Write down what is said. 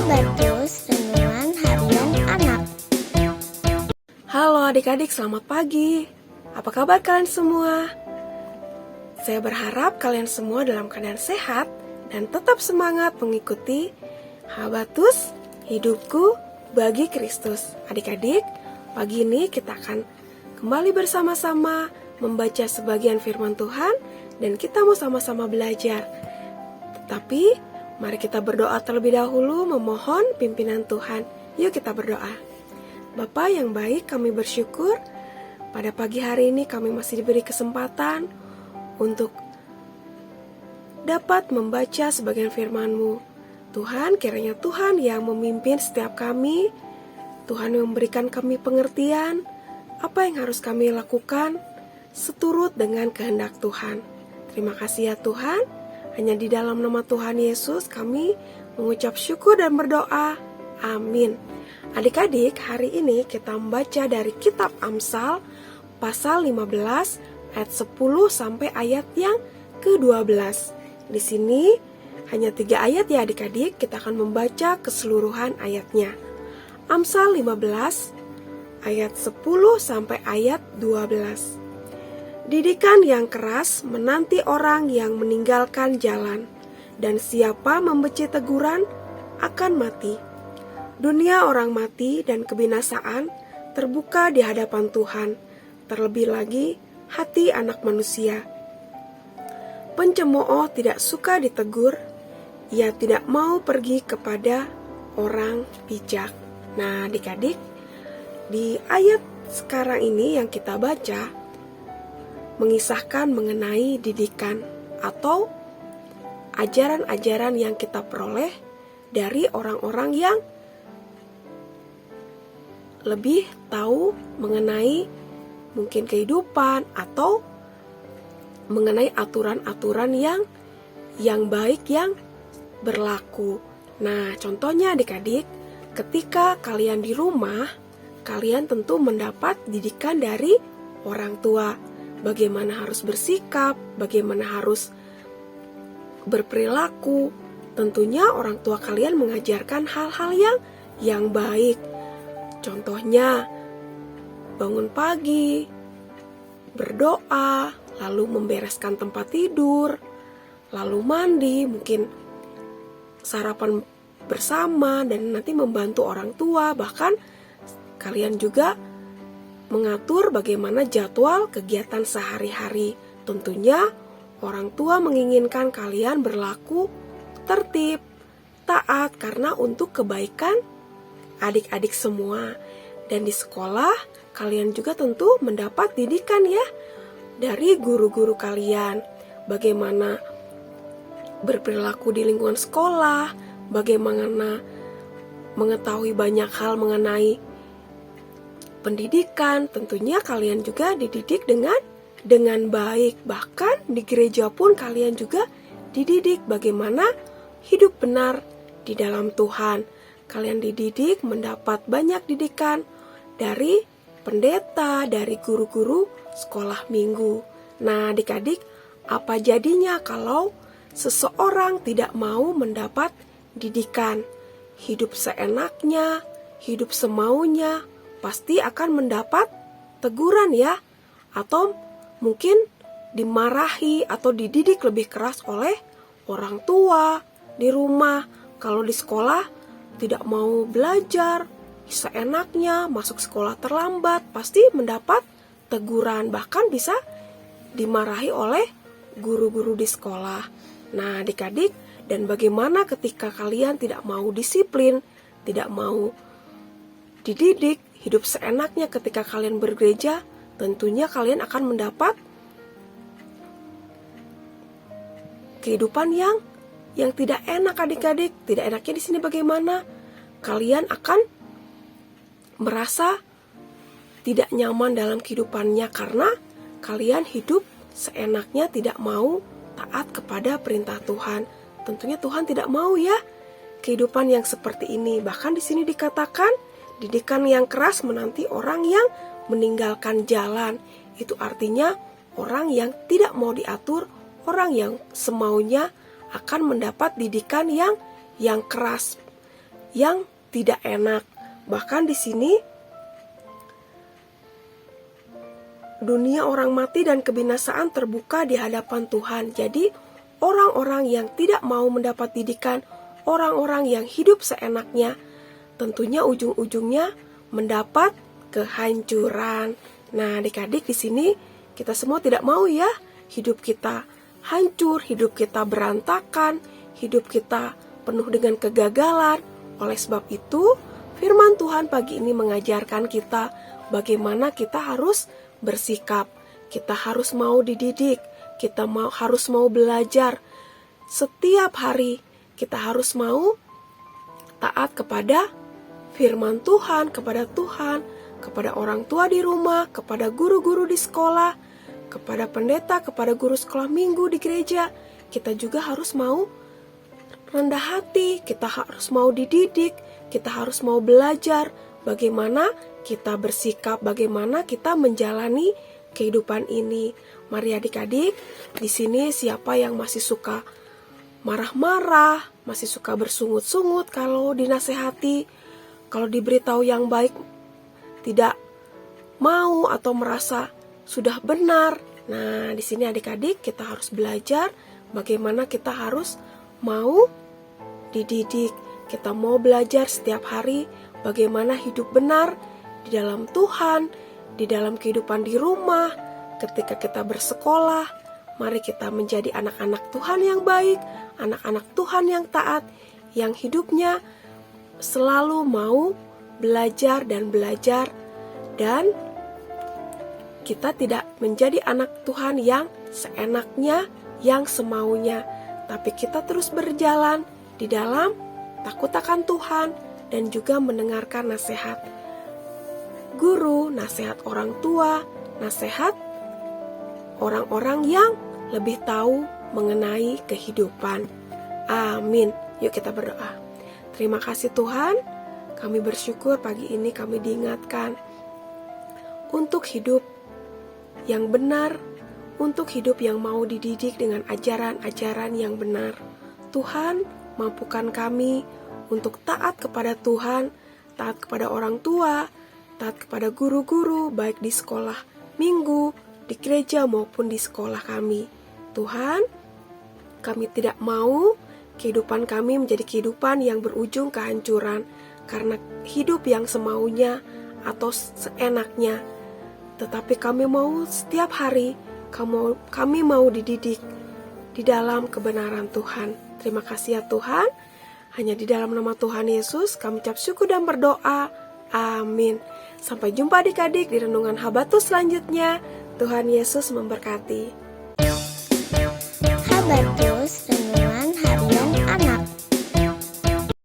Bertus Renungan Harian Anak. Halo adik-adik, selamat pagi. Apa kabar kalian semua? Saya berharap kalian semua dalam keadaan sehat dan tetap semangat mengikuti Habatus Hidupku bagi Kristus. Adik-adik, pagi ini kita akan kembali bersama-sama membaca sebagian firman Tuhan dan kita mau sama-sama belajar. Tetapi mari kita berdoa terlebih dahulu memohon pimpinan Tuhan. Yuk kita berdoa. Bapa yang baik, kami bersyukur pada pagi hari ini kami masih diberi kesempatan untuk dapat membaca sebagian firman-Mu. Tuhan, kiranya Tuhan yang memimpin setiap kami. Tuhan yang memberikan kami pengertian apa yang harus kami lakukan seturut dengan kehendak Tuhan. Terima kasih ya Tuhan. Hanya di dalam nama Tuhan Yesus kami mengucap syukur dan berdoa. Amin. Adik-adik, hari ini kita membaca dari kitab Amsal pasal 15 ayat 10 sampai ayat yang ke-12. Di sini hanya 3 ayat ya adik-adik, kita akan membaca keseluruhan ayatnya. Amsal 15 ayat 10 sampai ayat 12. Didikan yang keras menanti orang yang meninggalkan jalan, dan siapa membenci teguran akan mati. Dunia orang mati dan kebinasaan terbuka di hadapan Tuhan, terlebih lagi hati anak manusia. Pencemooh tidak suka ditegur, ia tidak mau pergi kepada orang bijak. Nah, adik-adik, di ayat sekarang ini yang kita baca mengisahkan mengenai didikan atau ajaran-ajaran yang kita peroleh dari orang-orang yang lebih tahu mengenai mungkin kehidupan atau mengenai aturan-aturan yang baik yang berlaku. Nah, contohnya adik-adik, ketika kalian di rumah, kalian tentu mendapat didikan dari orang tua. Bagaimana harus bersikap, bagaimana harus berperilaku. Tentunya orang tua kalian mengajarkan hal-hal yang baik. Contohnya, bangun pagi, berdoa, lalu membereskan tempat tidur, lalu mandi, mungkin sarapan bersama, dan nanti membantu orang tua. Bahkan kalian juga mengatur bagaimana jadwal kegiatan sehari-hari. Tentunya orang tua menginginkan kalian berlaku tertib, taat, karena untuk kebaikan adik-adik semua. Dan di sekolah, kalian juga tentu mendapat didikan ya dari guru-guru kalian. Bagaimana berperilaku di lingkungan sekolah, bagaimana mengetahui banyak hal mengenai pendidikan. Tentunya kalian juga dididik dengan baik. Bahkan di gereja pun kalian juga dididik bagaimana hidup benar di dalam Tuhan. Kalian dididik mendapat banyak didikan dari pendeta, dari guru-guru sekolah minggu. Nah, adik-adik, apa jadinya kalau seseorang tidak mau mendapat didikan? Hidup seenaknya, hidup semaunya, pasti akan mendapat teguran ya, atau mungkin dimarahi atau dididik lebih keras oleh orang tua di rumah. Kalau di sekolah tidak mau belajar, seenaknya, masuk sekolah terlambat, pasti mendapat teguran, bahkan bisa dimarahi oleh guru-guru di sekolah. Nah, adik-adik, dan bagaimana ketika kalian tidak mau disiplin, tidak mau dididik, hidup seenaknya ketika kalian bergereja, tentunya kalian akan mendapat kehidupan yang tidak enak adik-adik. Tidak enaknya di sini bagaimana? Kalian akan merasa tidak nyaman dalam kehidupannya karena kalian hidup seenaknya, tidak mau taat kepada perintah Tuhan. Tentunya Tuhan tidak mau ya kehidupan yang seperti ini. Bahkan di sini dikatakan didikan yang keras menanti orang yang meninggalkan jalan. Itu artinya orang yang tidak mau diatur, orang yang semaunya akan mendapat didikan yang keras. yang tidak enak. Bahkan di sini dunia orang mati dan kebinasaan terbuka di hadapan Tuhan. Jadi orang-orang yang tidak mau mendapat didikan, orang-orang yang hidup seenaknya, tentunya ujung-ujungnya mendapat kehancuran. Nah, adik-adik di sini kita semua tidak mau ya hidup kita hancur, hidup kita berantakan, hidup kita penuh dengan kegagalan. Oleh sebab itu, firman Tuhan pagi ini mengajarkan kita bagaimana kita harus bersikap. Kita harus mau dididik, kita harus mau belajar. Setiap hari kita harus mau taat kepada firman Tuhan, kepada Tuhan, kepada orang tua di rumah, kepada guru-guru di sekolah, kepada pendeta, kepada guru sekolah minggu di gereja. Kita juga harus mau rendah hati, kita harus mau dididik, kita harus mau belajar bagaimana kita bersikap, bagaimana kita menjalani kehidupan ini. Mari adik-adik, di sini siapa yang masih suka marah-marah, masih suka bersungut-sungut kalau dinasehati, kalau diberitahu yang baik tidak mau atau merasa sudah benar. Nah, di sini adik-adik kita harus belajar bagaimana kita harus mau dididik. Kita mau belajar setiap hari bagaimana hidup benar di dalam Tuhan, di dalam kehidupan di rumah, ketika kita bersekolah. Mari kita menjadi anak-anak Tuhan yang baik, anak-anak Tuhan yang taat, yang hidupnya selalu mau belajar, dan kita tidak menjadi anak Tuhan yang seenaknya, yang semaunya, tapi kita terus berjalan di dalam takut akan Tuhan dan juga mendengarkan nasihat guru, nasihat orang tua, nasihat orang-orang yang lebih tahu mengenai kehidupan. Amin. Yuk kita berdoa. Terima kasih Tuhan, kami bersyukur pagi ini kami diingatkan untuk hidup yang benar, untuk hidup yang mau dididik dengan ajaran-ajaran yang benar. Tuhan, mampukan kami untuk taat kepada Tuhan, taat kepada orang tua, taat kepada guru-guru, baik di sekolah minggu, di gereja maupun di sekolah kami. Tuhan, kami tidak mau kehidupan kami menjadi kehidupan yang berujung kehancuran karena hidup yang semaunya atau seenaknya. Tetapi kami mau setiap hari, kami mau dididik di dalam kebenaran Tuhan. Terima kasih ya Tuhan. Hanya di dalam nama Tuhan Yesus kami ucap syukur dan berdoa. Amin. Sampai jumpa adik-adik di renungan Habatus selanjutnya. Tuhan Yesus memberkati. Habatus